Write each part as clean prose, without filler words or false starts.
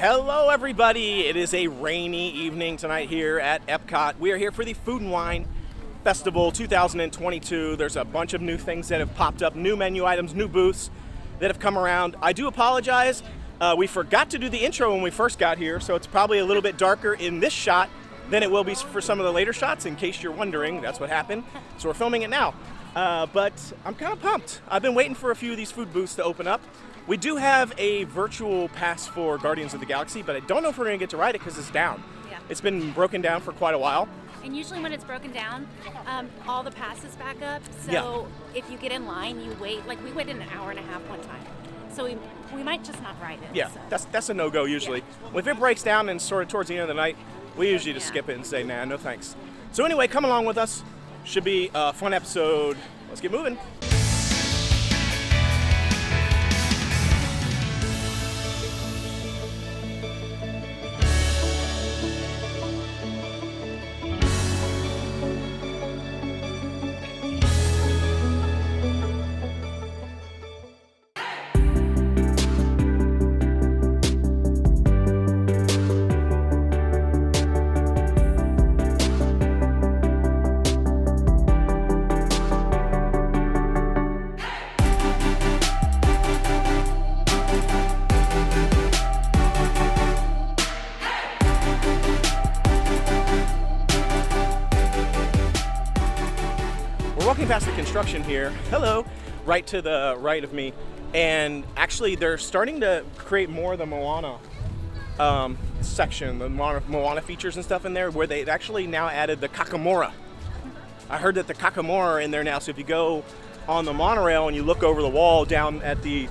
Hello, everybody. It is a rainy evening tonight here at Epcot. We are here for the Food and Wine Festival 2022. There's a bunch of new things that have popped up, new menu items, new booths that have come around. I do apologize. We forgot to do the intro when we first got here, so it's probably a little bit darker in this shot than it will be for some of the later shots. In case you're wondering, that's what happened. So we're filming it now. But I'm kind of pumped. I've been waiting for a few of these food booths to open up. We do have a virtual pass for Guardians of the Galaxy, but I don't know if we're going to get to ride it because it's down. Yeah. It's been broken down for quite a while. And usually when it's broken down, all the passes back up. So Yeah. if you get in line, you wait. Like we waited an hour and a half one time. So we might just not ride it. Yeah, so. that's a no-go usually. If it breaks down and sort of towards the end of the night, we usually just Yeah. skip it and say, nah, no thanks. So anyway, come along with us. Should be a fun episode. Let's get moving. We're walking past the construction here. Hello, right to the right of me. And actually, they're starting to create more of the Moana section, the Moana features and stuff in there, where they've actually now added the Kakamora. I heard that the Kakamora are in there now, so if you go on the monorail and you look over the wall down at the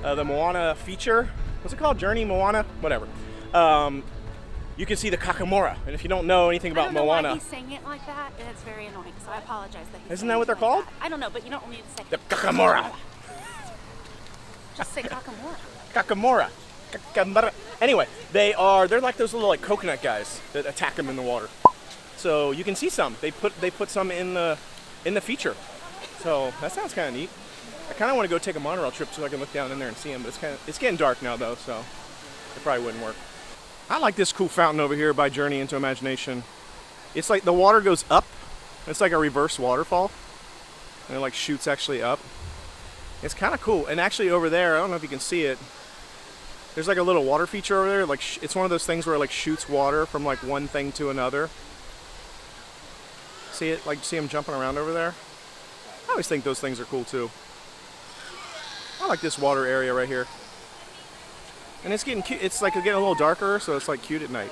Moana feature, what's it called? Journey Moana? Whatever. You can see the Kakamora. And if you don't know anything about Moana... I don't know why he's saying it like that, and it's very annoying, so I apologize that he's Isn't saying that what it they're like called? that. I don't know, but you don't need to say The Kakamora. Just say Kakamora. Kakamora. Kakamora. Anyway, they're like those little like coconut guys that attack them in the water. So you can see some. They put some in the feature. So that sounds kind of neat. I kind of want to go take a monorail trip so I can look down in there and see them. But it's getting dark now though, so it probably wouldn't work. I like this cool fountain over here by Journey into Imagination. It's like the water goes up. It's like a reverse waterfall. And it like shoots actually up. It's kind of cool. And actually over there, I don't know if you can see it. There's like a little water feature over there. Like it's one of those things where it like shoots water from like one thing to another. See it? Like see them jumping around over there? I always think those things are cool too. I like this water area right here. And it's getting cute. It's like getting a little darker, so it's like cute at night.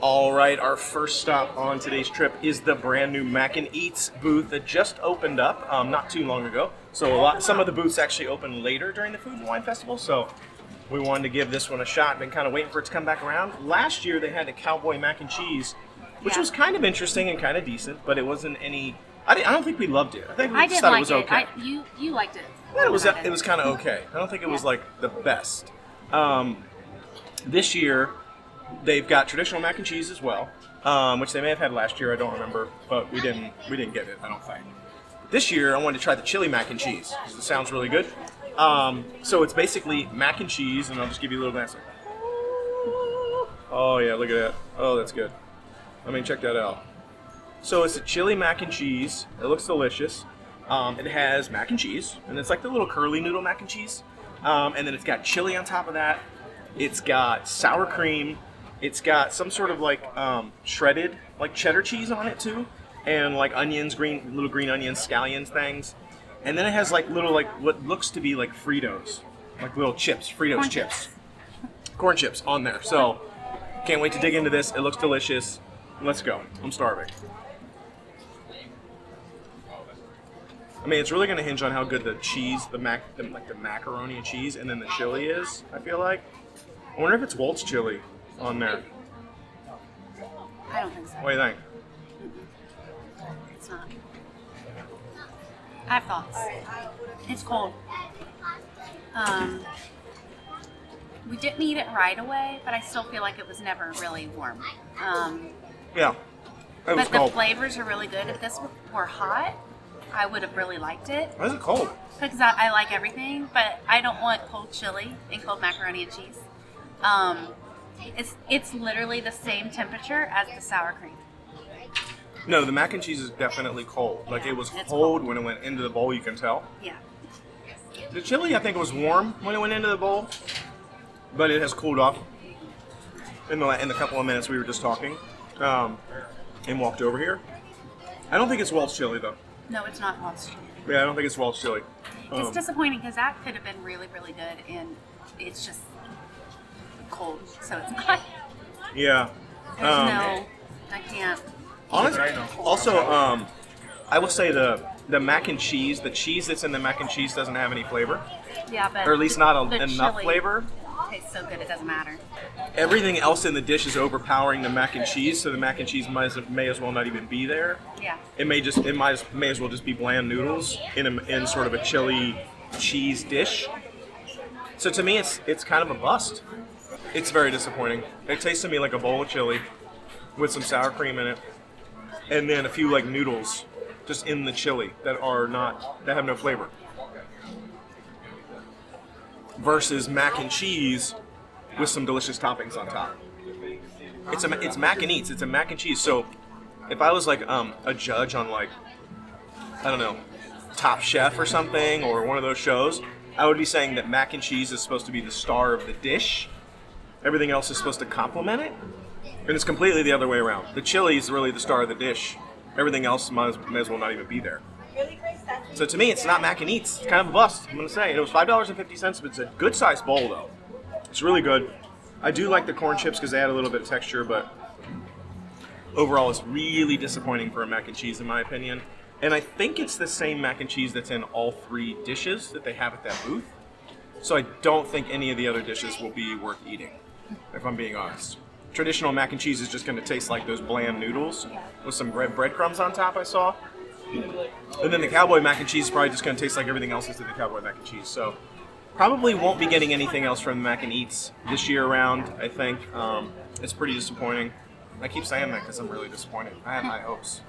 All right, our first stop on today's trip is the brand new Mac and Eats booth that just opened up not too long ago. So some of the booths actually open later during the Food and Wine Festival. So we wanted to give this one a shot. Been kind of waiting for it to come back around. Last year they had a Cowboy Mac and Cheese, which was kind of interesting and kind of decent, but it wasn't any. I don't think we loved it. I think we just thought it was okay. You liked it. Yeah, it was kind of okay. I don't think it was like the best. This year, they've got traditional mac and cheese as well, which they may have had last year. I don't remember, but we didn't get it. I don't think. This year, I wanted to try the chili mac and cheese. It sounds really good. So it's basically mac and cheese, and I'll just give you a little glance. Oh yeah, look at that. Oh, that's good. I mean, check that out. So it's a chili mac and cheese. It looks delicious. It has mac and cheese, and it's like the little curly noodle mac and cheese. And then it's got chili on top of that. It's got sour cream. It's got some sort of like shredded like cheddar cheese on it too, and like onions, little green onions, scallions things. And then it has like little like what looks to be like Fritos, like little chips, Fritos chips, corn chips on there. So can't wait to dig into this. It looks delicious. Let's go. I'm starving. I mean, it's really going to hinge on how good the cheese, the macaroni and cheese, and then the chili is, I feel like. I wonder if it's Walt's chili on there. I don't think so. What do you think? It's not. I have thoughts. It's cold. We didn't eat it right away, but I still feel like it was never really warm. Yeah. It was But cold. the flavors are really good. If this were hot, I would have really liked it. Why is it cold? Because I like everything, but I don't want cold chili and cold macaroni and cheese. It's literally the same temperature as the sour cream. No, the mac and cheese is definitely cold. Like, it was It's cold when it went into the bowl, you can tell. Yeah. The chili, I think, was warm when it went into the bowl, but it has cooled off in the couple of minutes we were just talking and walked over here. I don't think it's Welch chili, though. No, it's not Welch chili. Yeah, I don't think it's Welch chili. It's disappointing because that could have been really, really good, and it's just cold, so it's not. Yeah. No, I can't. Honestly, also, I will say the mac and cheese, the cheese that's in the mac and cheese doesn't have any flavor, Yeah, but or at least not the enough chili flavor. tastes so good it doesn't matter. Everything else in the dish is overpowering the mac and cheese, so the mac and cheese may as well not even be there. Yeah. It may as well just be bland noodles in sort of a chili cheese dish. So to me, it's kind of a bust. It's very disappointing. It tastes to me like a bowl of chili with some sour cream in it, and then a few like noodles just in the chili that have no flavor. Versus mac and cheese with some delicious toppings on top. It's mac and eats. It's a mac and cheese. So if I was like a judge on like, I don't know, Top Chef or something, or one of those shows, I would be saying that mac and cheese is supposed to be the star of the dish. Everything else is supposed to complement it. And it's completely the other way around. The chili is really the star of the dish. Everything else may as well not even be there. So to me, it's not mac and eats. It's kind of a bust, I'm going to say. And it was $5.50, but it's a good sized bowl, though. It's really good. I do like the corn chips because they add a little bit of texture, but overall, it's really disappointing for a mac and cheese, in my opinion. And I think it's the same mac and cheese that's in all three dishes that they have at that booth. So I don't think any of the other dishes will be worth eating, if I'm being honest. Traditional mac and cheese is just going to taste like those bland noodles with some breadcrumbs on top, I saw. And then the cowboy mac and cheese is probably just going to taste like everything else is in the cowboy mac and cheese. So probably won't be getting anything else from the mac and eats this year around, I think. It's pretty disappointing. I keep saying that because I'm really disappointed. I had high hopes.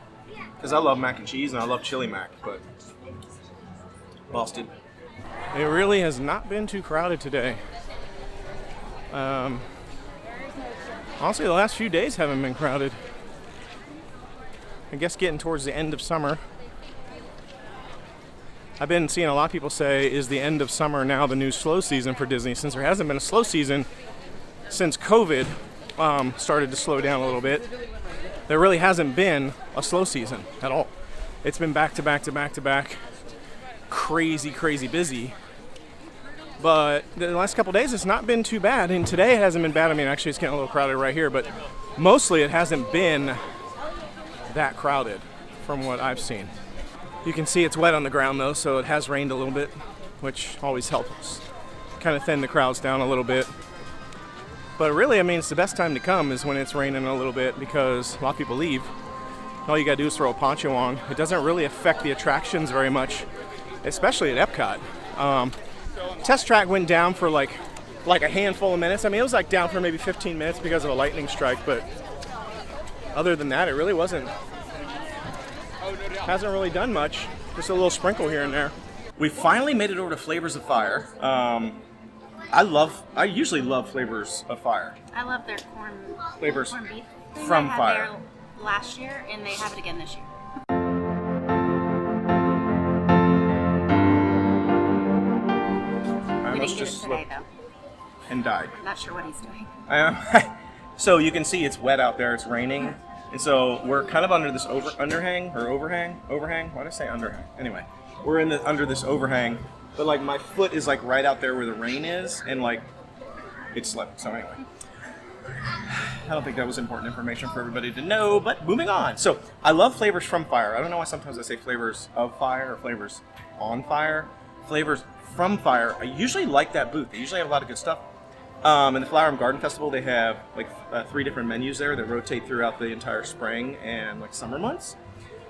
Because I love mac and cheese and I love chili mac, but busted. It really has not been too crowded today. Honestly, the last few days haven't been crowded. I guess getting towards the end of summer. I've been seeing a lot of people say, is the end of summer now the new slow season for Disney? Since there hasn't been a slow season since COVID started to slow down a little bit, there really hasn't been a slow season at all. It's been back to back to back to back, crazy, crazy busy. But the last couple days, it's not been too bad. And today it hasn't been bad. I mean, actually, it's getting a little crowded right here. But mostly it hasn't been that crowded from what I've seen. You can see it's wet on the ground, though, so it has rained a little bit, which always helps kind of thin the crowds down a little bit. But really, I mean, it's the best time to come is when it's raining a little bit because a lot of people leave. All you got to do is throw a poncho on. It doesn't really affect the attractions very much, especially at Epcot. Test track went down for like a handful of minutes. I mean, it was like down for maybe 15 minutes because of a lightning strike, but other than that, it really hasn't really done much. Just a little sprinkle here and there. We finally made it over to Flavors of Fire. I usually love Flavors of Fire. I love their corn beef thing. From they had Fire. there last year, and they have it again this year. We didn't get it today, though. And died. Not sure what he's doing. So you can see it's wet out there. It's raining, and so we're kind of under this overhang. Why did I say underhang? Anyway, we're under this overhang, but like my foot is like right out there where the rain is, and like it slipped. So anyway, I don't think that was important information for everybody to know. But moving on. So I love Flavors from Fire. I don't know why sometimes I say Flavors of Fire or Flavors on Fire. Flavors from Fire. I usually like that booth. They usually have a lot of good stuff. In the Flower and Garden Festival, they have like 3 different menus there that rotate throughout the entire spring and like summer months.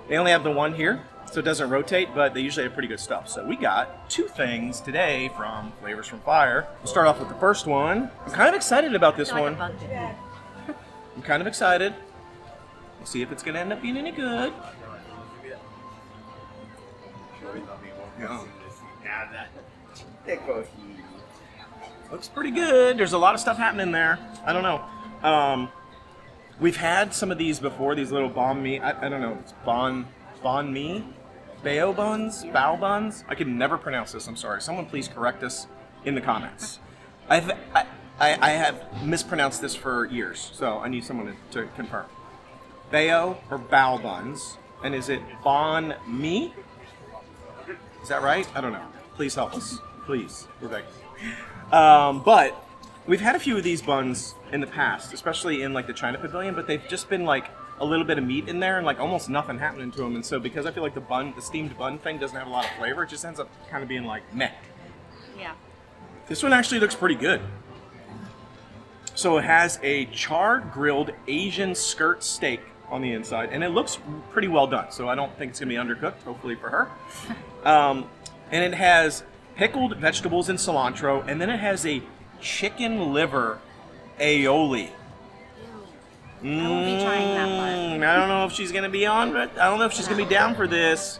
They only have the one here, so it doesn't rotate, but they usually have pretty good stuff. So we got 2 things today from Flavors from Fire. We'll start off with the first one. I'm kind of excited about this one. I'm kind of excited. We'll see if it's going to end up being any good. Looks pretty good. There's a lot of stuff happening there. I don't know. We've had some of these before. These little banh mi. I don't know. It's banh mi, bao buns, bao buns. I can never pronounce this. I'm sorry. Someone please correct us in the comments. I have mispronounced this for years, so I need someone to confirm. Bao or bao buns, and is it banh mi? Is that right? I don't know. Please help us. Please. We're begging. But we've had a few of these buns in the past, especially in like the China Pavilion, but they've just been like a little bit of meat in there and like almost nothing happening to them. And so because I feel like the steamed bun thing doesn't have a lot of flavor, it just ends up kind of being like meh. Yeah. This one actually looks pretty good. So it has a charred grilled Asian skirt steak on the inside, and it looks pretty well done. So I don't think it's gonna be undercooked, hopefully for her. And it has pickled vegetables and cilantro, and then it has a chicken liver aioli. I won't be trying that one. I don't know if she's gonna be on, but I don't know if she's gonna be down for this.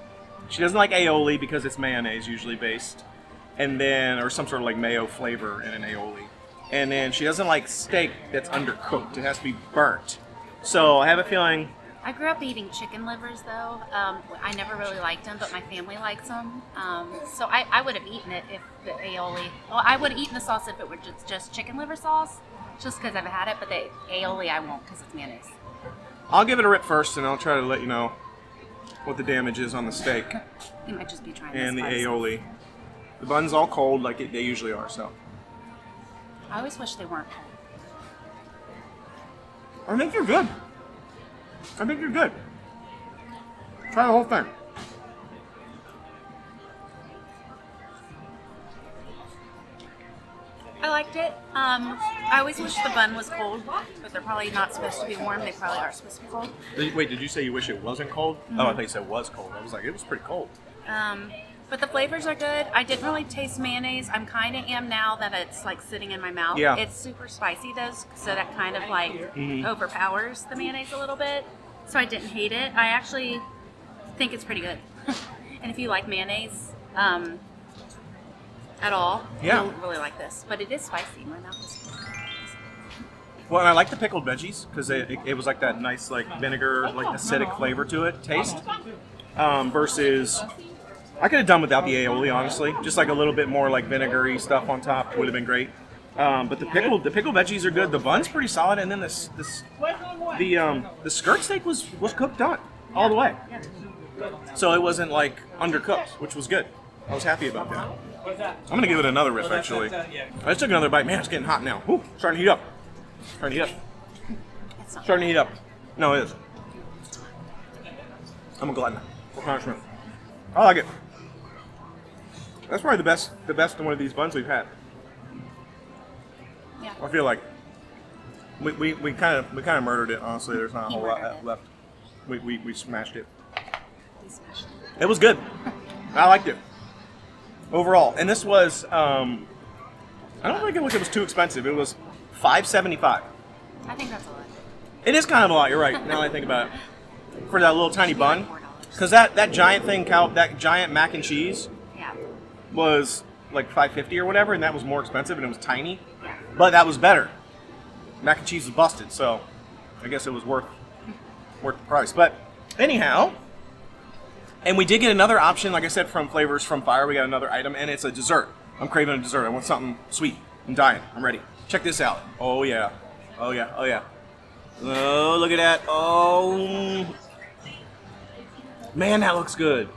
She doesn't like aioli because it's mayonnaise usually based, and then or some sort of like mayo flavor in an aioli. And then she doesn't like steak that's undercooked. It has to be burnt. So I have a feeling. I grew up eating chicken livers, though. I never really liked them, but my family likes them. So I would have eaten it if the aioli. Well, I would have eaten the sauce if it were just chicken liver sauce, just because I've had it. But the aioli I won't because it's mayonnaise. I'll give it a rip first, and I'll try to let you know what the damage is on the steak You might just be trying and the this by yourself. aioli. The bun's all cold like they usually are. So I always wish they weren't cold. I think you're good. I think you're good. Try the whole thing. I liked it. I always wish the bun was cold, but they're probably not supposed to be warm. They probably are supposed to be cold. Wait, did you say you wish it wasn't cold? Mm-hmm. Oh, I thought you said it was cold. I was like, it was pretty cold. But the flavors are good. I didn't really taste mayonnaise. I'm kind of am now that it's like sitting in my mouth. Yeah. It's super spicy though, so that kind of like overpowers the mayonnaise a little bit. So I didn't hate it. I actually think it's pretty good. And if you like mayonnaise at all, Yeah. you'll really like this. But it is spicy. My mouth is. Well, and I like the pickled veggies because it was like that nice like vinegar, like acidic flavor to it, taste. Versus, I could have done without the aioli, honestly. Just like a little bit more like vinegary stuff on top would have been great. But the pickled veggies are good. The bun's pretty solid, and then the skirt steak was cooked done all the way. So it wasn't like undercooked, which was good. I was happy about that. I'm gonna give it another rip actually. I just took another bite. Man, it's getting hot now. Whew, starting to heat up. Starting to heat up. It's not Starting to heat up. No, it is. I'm a glutton. For punishment. I like it. That's probably the best one of these buns we've had. Yeah. I feel like we kind of murdered it. Honestly, there's not a You whole lot murdered it. left. We smashed it. We smashed it. It was good. I liked it overall. And this was I don't think it was too expensive. It was $5.75. I think that's a lot. It is kind of a lot. You're right. Now that I think about it, for that little tiny bun, $4. because that giant thing, that giant mac and cheese Yeah. was like $5.50 or whatever, and that was more expensive, and it was tiny. Yeah. But that was better. Mac and cheese was busted, so I guess it was worth the price. But anyhow, and we did get another option, like I said, from Flavors from Fire. We got another item, and it's a dessert. I'm craving a dessert. I want something sweet. I'm dying. I'm ready. Check this out. Oh yeah. Oh yeah. Oh yeah. Oh, look at that. Oh. Man, that looks good.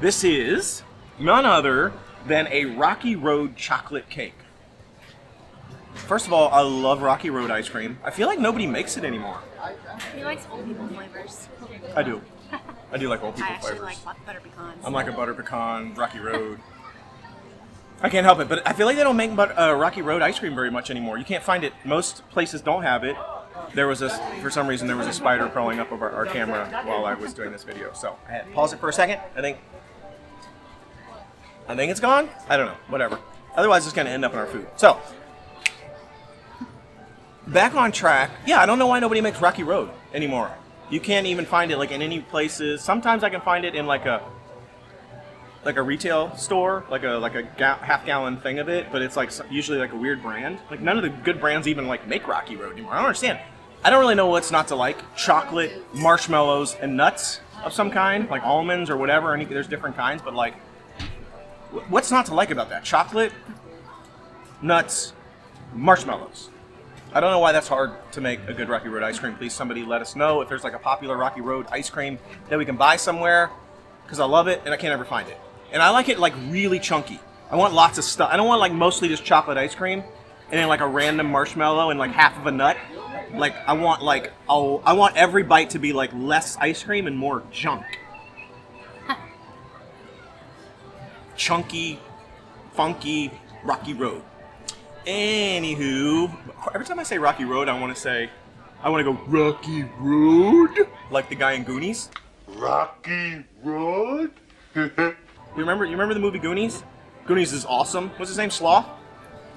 This is none other than a Rocky Road chocolate cake. First of all, I love Rocky Road ice cream. I feel like nobody makes it anymore. He likes old people flavors. I do. I do like old I people actually flavors. like butter pecans. I'm like a butter pecan, Rocky Road. I can't help it, but I feel like they don't make Rocky Road ice cream very much anymore. You can't find it. Most places don't have it. For some reason, there was a spider crawling up over our camera while I was doing this video. So I had to pause it for a second. I think it's gone. I don't know. Whatever. Otherwise, it's going to end up in our food. So back on track. Yeah, I don't know why nobody makes Rocky Road anymore. You can't even find it like in any places. Sometimes I can find it in like like a retail store, like a half-gallon thing of it, but it's like usually like a weird brand. Like none of the good brands even like make Rocky Road anymore. I don't understand. I don't really know what's not to like. Chocolate, marshmallows, and nuts of some kind, like almonds or whatever. There's different kinds, but like, what's not to like about that? Chocolate, nuts, marshmallows. I don't know why that's hard to make a good Rocky Road ice cream. Please, somebody let us know if there's like a popular Rocky Road ice cream that we can buy somewhere, because I love it and I can't ever find it. And I like it like really chunky. I want lots of stuff. I don't want like mostly just chocolate ice cream and then like a random marshmallow and like half of a nut. Like I want every bite to be like less ice cream and more junk. Chunky, funky Rocky Road. Anywho, every time I say Rocky Road, I want to go Rocky Road, like the guy in Goonies. Rocky Road? You remember the movie Goonies? Goonies is awesome. What's his name? Sloth?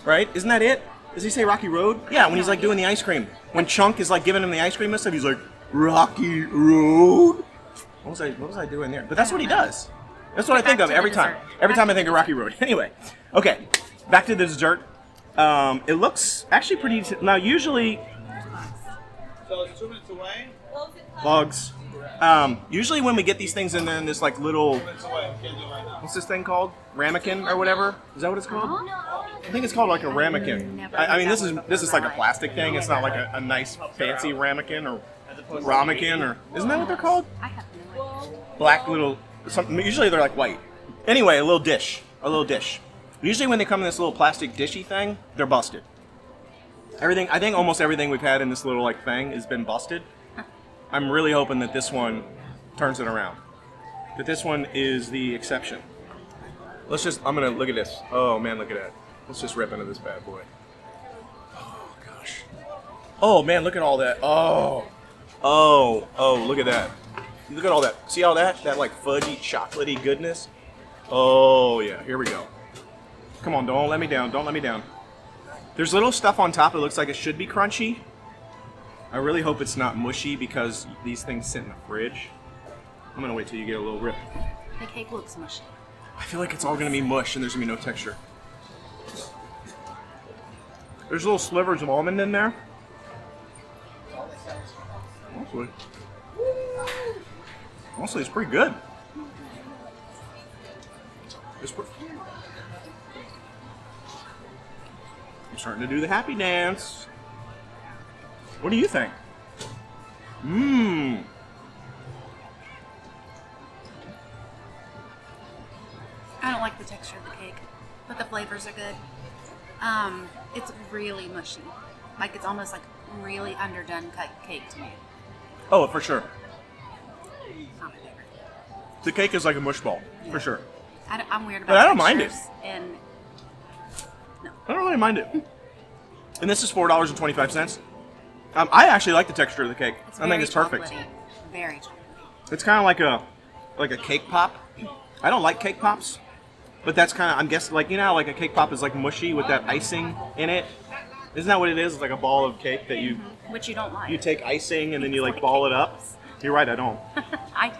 Right? Isn't that it? Does he say Rocky Road? Yeah, when he's like doing the ice cream. When Chunk is like giving him the ice cream and stuff, he's like, Rocky Road? What was I doing there? But that's what he does. That's what I think of every time. Every time I think of Rocky Road. Anyway, okay, back to the dessert. It looks actually pretty. Now, usually, So it's 2 minutes away? bugs. Usually, when we get these things in this like little, 2 minutes away. Can't do it right now. what's this thing called? Ramekin or whatever? Is that what it's called? I think it's called like a ramekin. Never I mean, heard this that is one this is before like a in my plastic thing. It's not like a nice fancy ramekin or ramekin or isn't that what they're called? I have no idea. Black little something. Usually they're like white. Anyway, a little dish. Usually when they come in this little plastic dishy thing, they're busted. I think almost everything we've had in this little like thing has been busted. I'm really hoping that this one turns it around. That this one is the exception. I'm gonna look at this. Oh man, look at that. Let's just rip into this bad boy. Oh gosh. Oh man, look at all that. Oh, look at that. Look at all that. See all that? That like fudgy, chocolatey goodness? Oh yeah, here we go. Come on, don't let me down. Don't let me down. There's little stuff on top. It looks like it should be crunchy. I really hope it's not mushy because these things sit in the fridge. I'm gonna wait till you get a little rip. The cake looks mushy. I feel like it's all gonna be mush and there's gonna be no texture. There's little slivers of almond in there. Honestly, it's pretty good. I'm starting to do the happy dance. What do you think? Mmm. I don't like the texture of the cake, but the flavors are good. It's really mushy. Like it's almost like really underdone cut cake to me. Oh, for sure. Not my favorite. The cake is like a mush ball, for sure. I'm weird about But I don't mind it. textures, and I don't really mind it. And this is $4.25. I actually like the texture of the cake. I think it's perfect. chocolatey. Very chocolatey. It's kind of like a cake pop. I don't like cake pops, but that's kind of, I'm guessing, like, you know how like a cake pop is like mushy with that icing in it? Isn't that what it is? It's like a ball of cake that you Which you don't like. you take icing and then you like Like ball cake it up. pops. You're right, I don't. I do.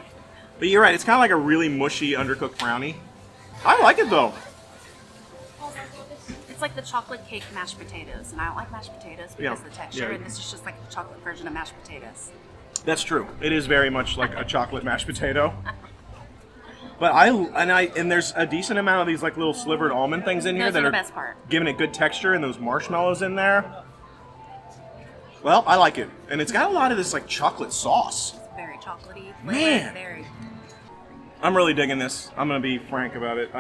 But you're right, it's kind of like a really mushy undercooked brownie. I like it though. It's like the chocolate cake mashed potatoes, and I don't like mashed potatoes because Yeah. of the texture, Yeah. and this is just like the chocolate version of mashed potatoes. That's true. It is very much like a chocolate mashed potato. But there's a decent amount of these like little slivered almond things in here Those that are the are best part. giving it good texture, and those marshmallows in there. Well, I like it, and it's got a lot of this like chocolate sauce. Very chocolatey. Man. Very. I'm really digging this. I'm gonna be frank about it.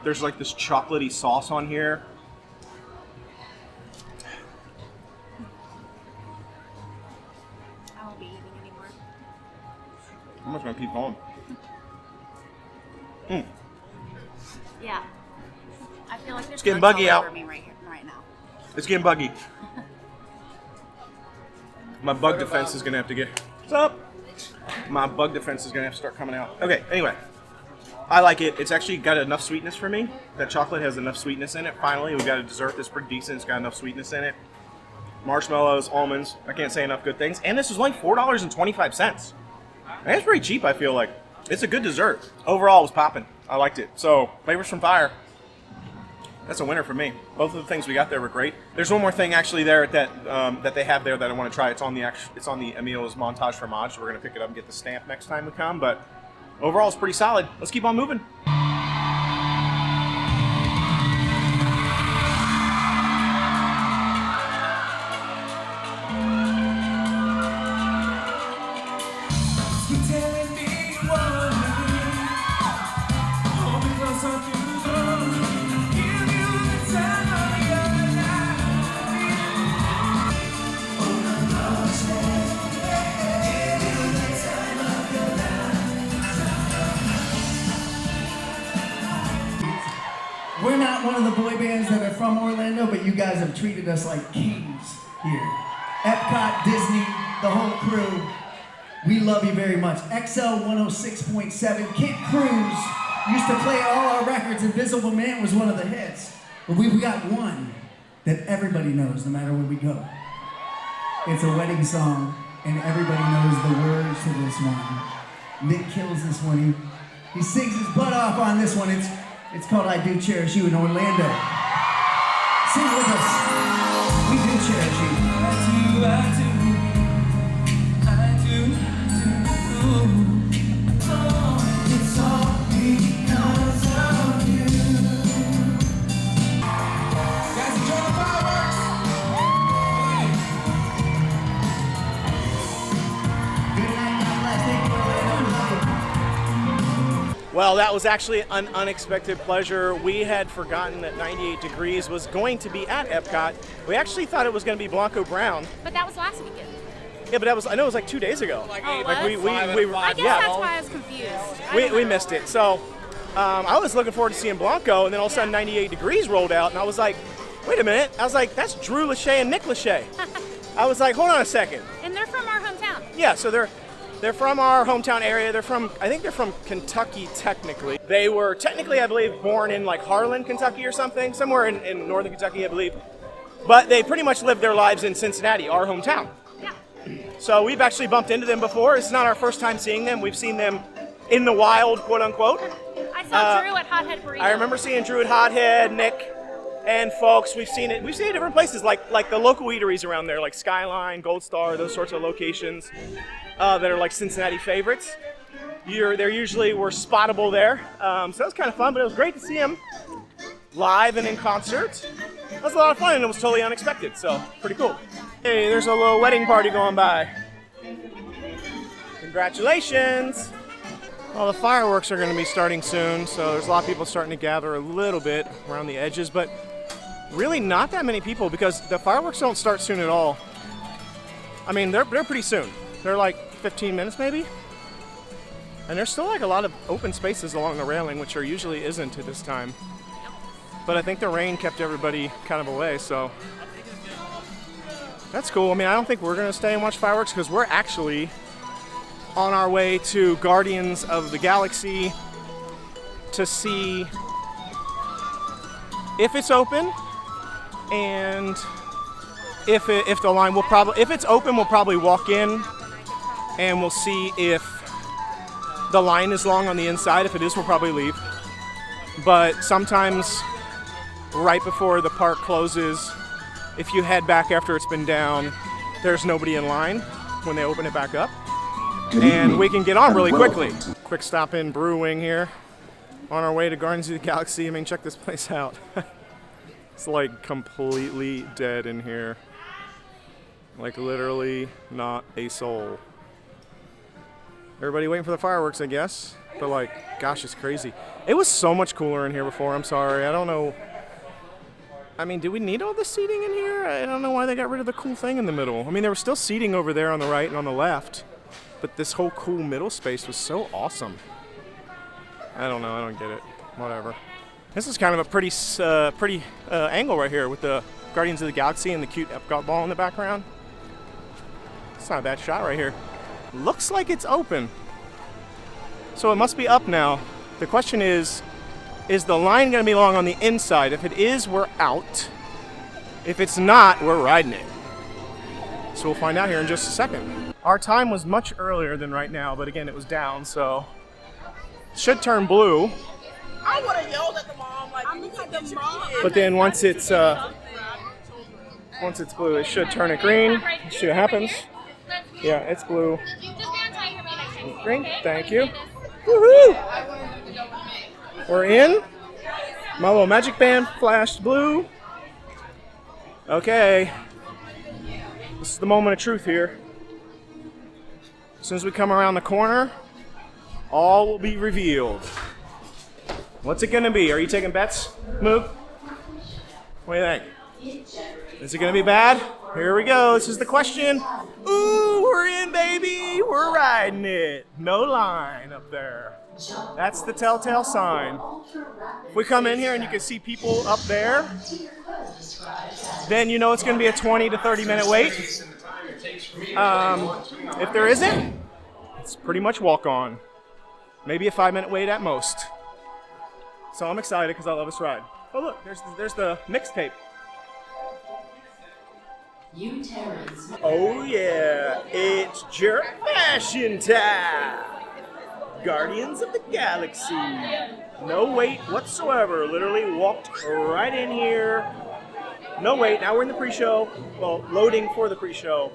There's like this chocolatey sauce on here. I won't be eating anymore. I'm just gonna keep going. Yeah. I feel like there's getting bugs buggy all out. over me right now. It's getting buggy. My bug defense is gonna have to get. What's up? My bug defense is gonna have to start coming out. Okay. Anyway, I like it. It's actually got enough sweetness for me. That chocolate has enough sweetness in it. Finally, we got a dessert that's pretty decent. It's got enough sweetness in it. Marshmallows, almonds. I can't say enough good things. And this is only $4.25. That's pretty cheap. I feel like it's a good dessert. Overall, it was popping. I liked it. So, Flavors from Fire. That's a winner for me. Both of the things we got there were great. There's one more thing actually there that they have there that I want to try. It's on the Emil's Montage Fromage. So we're gonna pick it up and get the stamp next time we come. But overall, it's pretty solid. Let's keep on moving. We're not one of the boy bands that are from Orlando, but you guys have treated us like kings here. Epcot, Disney, the whole crew, we love you very much. XL 106.7, Kid Cruz used to play all our records. Invisible Man was one of the hits. But we got one that everybody knows no matter where we go. It's a wedding song, and everybody knows the words to this one. Nick kills this one. He sings his butt off on this one. It's called I Do Cherish You in Orlando. Sing with us. We do cherish you. I do. It's all because of you. Guys, enjoy the fireworks. Good night, God bless. Thank you, Orlando. Well, that was actually an unexpected pleasure. We had forgotten that 98 Degrees was going to be at Epcot. We actually thought it was going to be Blanco Brown. But that was last weekend. Yeah, but I know it was like 2 days ago. Oh, we I guess yeah. that's why I was confused. We missed it. So I was looking forward to seeing Blanco, and then all of a sudden 98 Degrees rolled out, and I was like, wait a minute. I was like, that's Drew Lachey and Nick Lachey. I was like, hold on a second. And they're from our hometown. Yeah, so they're from our hometown area. I think they're from Kentucky technically. They were technically, I believe, born in like Harlan, Kentucky or something, somewhere in northern Kentucky, I believe. But they pretty much lived their lives in Cincinnati, our hometown. Yeah. So we've actually bumped into them before. It's not our first time seeing them. We've seen them in the wild, quote unquote. I saw Drew at Hothead Burrito. I remember seeing Drew at Hothead, Nick, and folks. We've seen it in different places, like the local eateries around there, like Skyline, Gold Star, those sorts of locations that are like Cincinnati favorites. They're usually were spottable there. So that was kind of fun, but it was great to see them live and in concert. It was a lot of fun, and it was totally unexpected, so pretty cool. Hey, there's a little wedding party going by. Congratulations! Well, the fireworks are going to be starting soon, so there's a lot of people starting to gather a little bit around the edges, but really not that many people because the fireworks don't start soon at all. I mean, they're pretty soon. They're like 15 minutes maybe. And there's still like a lot of open spaces along the railing, which there usually isn't at this time. But I think the rain kept everybody kind of away, so that's cool. I mean, I don't think we're going to stay and watch fireworks because we're actually on our way to Guardians of the Galaxy to see if it's open, and if the line will probably, if it's open, we'll probably walk in and we'll see if the line is long on the inside. If it is, we'll probably leave. But sometimes right before the park closes, if you head back after it's been down, there's nobody in line when they open it back up. And we can get on really quickly. Quick stop in Brew Wing here on our way to Guardians of the Galaxy. I mean, check this place out. It's like completely dead in here. Like literally not a soul. Everybody waiting for the fireworks, I guess. But like, gosh, it's crazy. It was so much cooler in here before. I'm sorry. I don't know. I mean, do we need all this seating in here? I don't know why they got rid of the cool thing in the middle. I mean, there was still seating over there on the right and on the left. But this whole cool middle space was so awesome. I don't know. I don't get it. Whatever. This is kind of a pretty angle right here with the Guardians of the Galaxy and the cute Epcot ball in the background. It's not a bad shot right here. Looks like it's open. So it must be up now. The question is the line going to be long on the inside? If it is, we're out. If it's not, we're riding it. So we'll find out here in just a second. Our time was much earlier than right now, but again, it was down, so it should turn blue I would have yelled at the mom like, I'm looking at the mom. But then once it's blue, it should turn it green. Let's see what happens. Yeah, it's blue. Green. Thank you. Woohoo! We're in. My little magic band flashed blue. Okay. This is the moment of truth here. As soon as we come around the corner, all will be revealed. What's it gonna be? Are you taking bets, Moog? What do you think? Is it gonna be bad? Here we go. This is the question. Ooh, we're in, baby. We're riding it. No line up there. That's the telltale sign. If we come in here and you can see people up there, then you know it's gonna be a 20 to 30 minute wait. If there isn't, it's pretty much walk on. Maybe a 5-minute wait at most. So I'm excited because I love this ride. Oh look, there's the mixtape. Oh yeah, it's jerk fashion time. Guardians of the Galaxy. No wait whatsoever. Literally walked right in here. No wait. Now we're in the pre-show. Well, loading for the pre-show.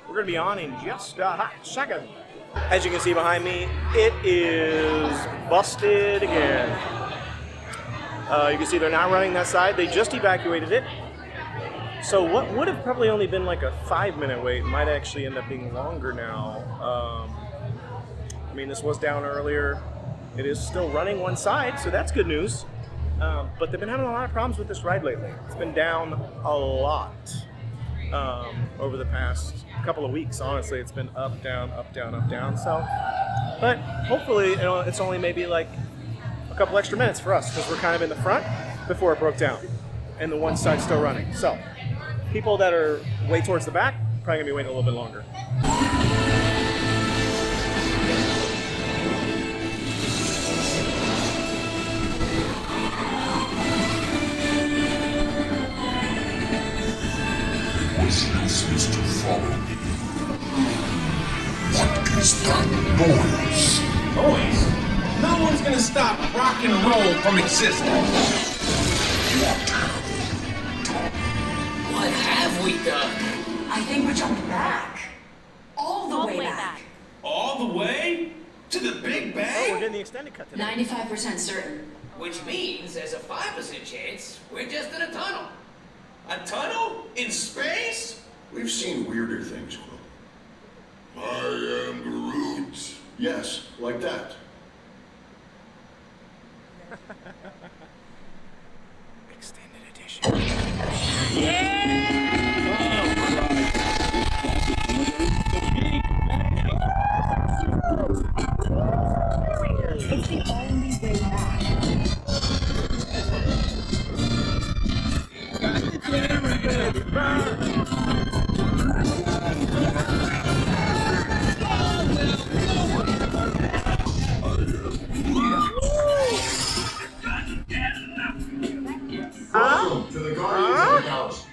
We're gonna be on in just a hot second. As you can see behind me, it is busted again. You can see they're not running that side. They just evacuated it. So what would have probably only been like a 5-minute wait might actually end up being longer now. I mean, this was down earlier. It is still running one side, so that's good news. But they've been having a lot of problems with this ride lately. It's been down a lot over the past couple of weeks. Honestly, it's been up, down, up, down, up, down. So, but hopefully, it's only maybe like a couple extra minutes for us because we're kind of in the front before it broke down, and the one side's still running. So, people that are way towards the back probably gonna be waiting a little bit longer. Supposed to follow me. What is that noise? Noise? No one's gonna stop rock and roll from existing. What have we done? I think we jumped back. All the way back. All the way? To the Big Oh, we're Bang? getting the extended cut today. 95% certain. Which means there's a 5% chance we're just in a tunnel. A tunnel? In space? We've seen weirder things, Quill. I am Groot. Yes, like that. Extended edition. It's the only way back. Welcome to the Guardians of the Galaxy.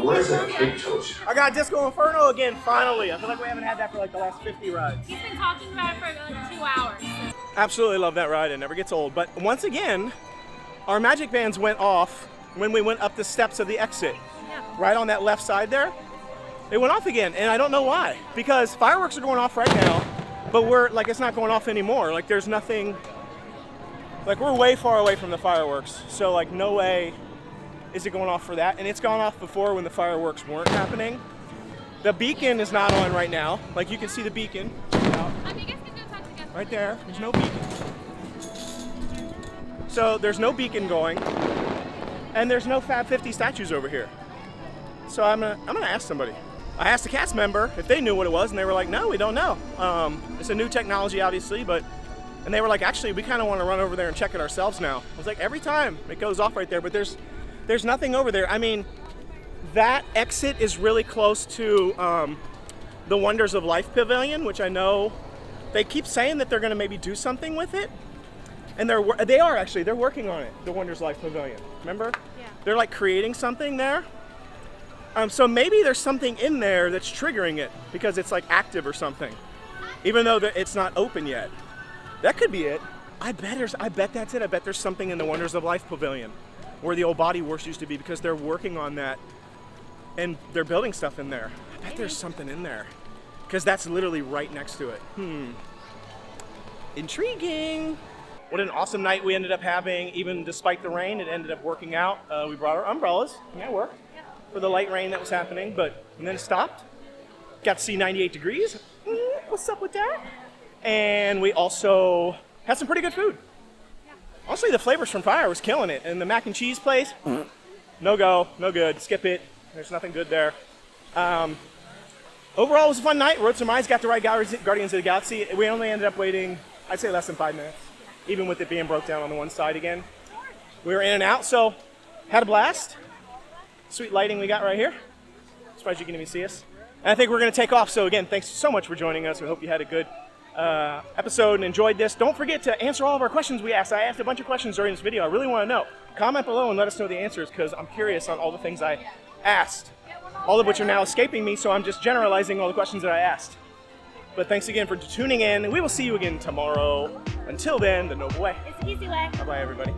Where's that cake toast? I got Disco Inferno again, finally. I feel like we haven't had that for like the last 50 rides. He's been talking about it for like 2 hours. Absolutely love that ride. It never gets old. But once again, our magic bands went off when we went up the steps of the exit. Yeah. Right on that left side there. They went off again, and I don't know why. Because fireworks are going off right now, but we're like, it's not going off anymore. Like there's nothing, like we're way far away from the fireworks. So like no way is it going off for that. And it's gone off before when the fireworks weren't happening. The beacon is not on right now. Like you can see the beacon. Right there, there's no beacon. So there's no beacon going, and there's no Fab 50 statues over here. So I'm gonna ask somebody. I asked a cast member if they knew what it was, and they were like, no, we don't know. It's a new technology, obviously, and they were like, actually, we kind of want to run over there and check it ourselves now. I was like, every time it goes off right there, but there's nothing over there. I mean, that exit is really close to the Wonders of Life Pavilion, which I know they keep saying that they're going to maybe do something with it, and they're working on it. The Wonders of Life Pavilion, remember? Yeah. They're like creating something there. So maybe there's something in there that's triggering it because it's like active or something, even though it's not open yet. That could be it. I bet that's it. I bet there's something in the Wonders of Life Pavilion where the old Body Works used to be, because they're working on that and they're building stuff in there. I bet there's something in there because that's literally right next to it. Intriguing. What an awesome night we ended up having. Even despite the rain, it ended up working out. We brought our umbrellas. Yeah, it worked for the light rain that was happening, and then it stopped. Got to see 98 degrees. What's up with that? And we also had some pretty good food. Honestly, the Flavors from Fire was killing it. And the mac and cheese place, no go, no good. Skip it. There's nothing good there. Overall, it was a fun night. Wrote some eyes, got to ride Guardians of the Galaxy. We only ended up waiting, I'd say, less than 5 minutes, even with it being broke down on the one side again. We were in and out, so had a blast. Sweet lighting we got right here. Surprised you can even see us. And I think we're going to take off. So again, thanks so much for joining us. We hope you had a good episode and enjoyed this. Don't forget to answer all of our questions we asked. I asked a bunch of questions during this video. I really want to know. Comment below and let us know the answers, because I'm curious on all the things I asked. All of which are now escaping me, so I'm just generalizing all the questions that I asked. But thanks again for tuning in, and we will see you again tomorrow. Until then, the Noble Way. It's the easy way. Bye-bye, everybody.